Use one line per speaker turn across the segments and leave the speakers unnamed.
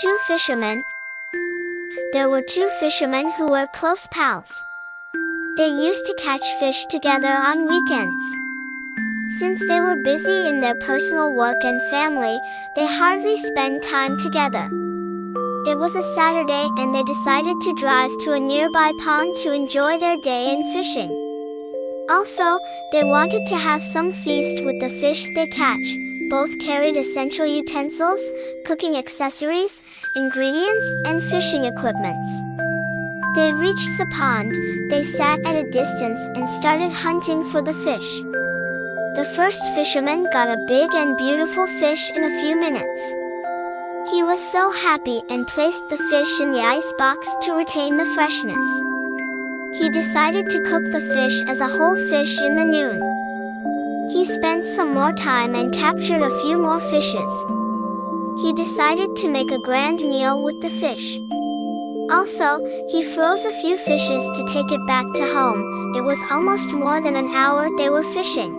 Two fishermen. There were two fishermen who were close pals. They used to catch fish together on weekends. Since they were busy in their personal work and family, they hardly spent time together. It was a Saturday and they decided to drive to a nearby pond to enjoy their day in fishing. Also, they wanted to have some feast with the fish they catch. Both carried essential utensils, cooking accessories, ingredients, and fishing equipments. They reached the pond, they sat at a distance and started hunting for the fish. The first fisherman got a big and beautiful fish in a few minutes. He was so happy and placed the fish in the ice box to retain the freshness. He decided to cook the fish as a whole fish in the noon. He spent some more time and captured a few more fishes. He decided to make a grand meal with the fish. Also, he froze a few fishes to take it back to home. It was almost more than an hour they were fishing.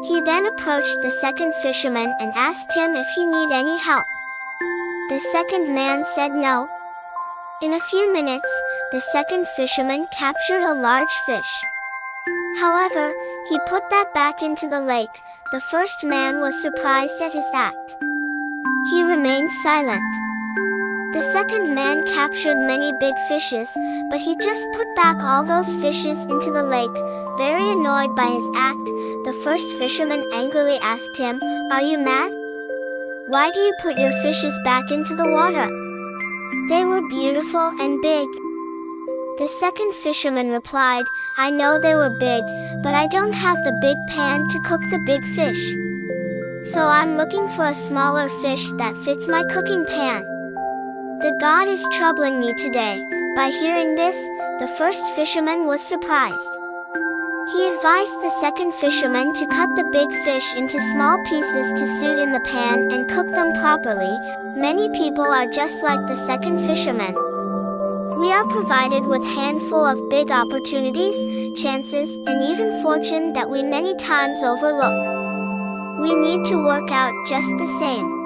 He then approached the second fisherman and asked him if he needed any help. The second man said no. In a few minutes, the second fisherman captured a large fish. However, he put that back into the lake. The first man was surprised at his act. He remained silent. The second man captured many big fishes, but he just put back all those fishes into the lake. Very annoyed by his act, the first fisherman angrily asked him, "Are you mad? Why do you put your fishes back into the water? They were beautiful and big." The second fisherman replied, "I know they were big, but I don't have the big pan to cook the big fish. So I'm looking for a smaller fish that fits my cooking pan. The god is troubling me today." By hearing this, the first fisherman was surprised. He advised the second fisherman to cut the big fish into small pieces to suit in the pan and cook them properly. Many people are just like the second fisherman. We are provided with handful of big opportunities, chances, and even fortune that we many times overlook. We need to work out just the same.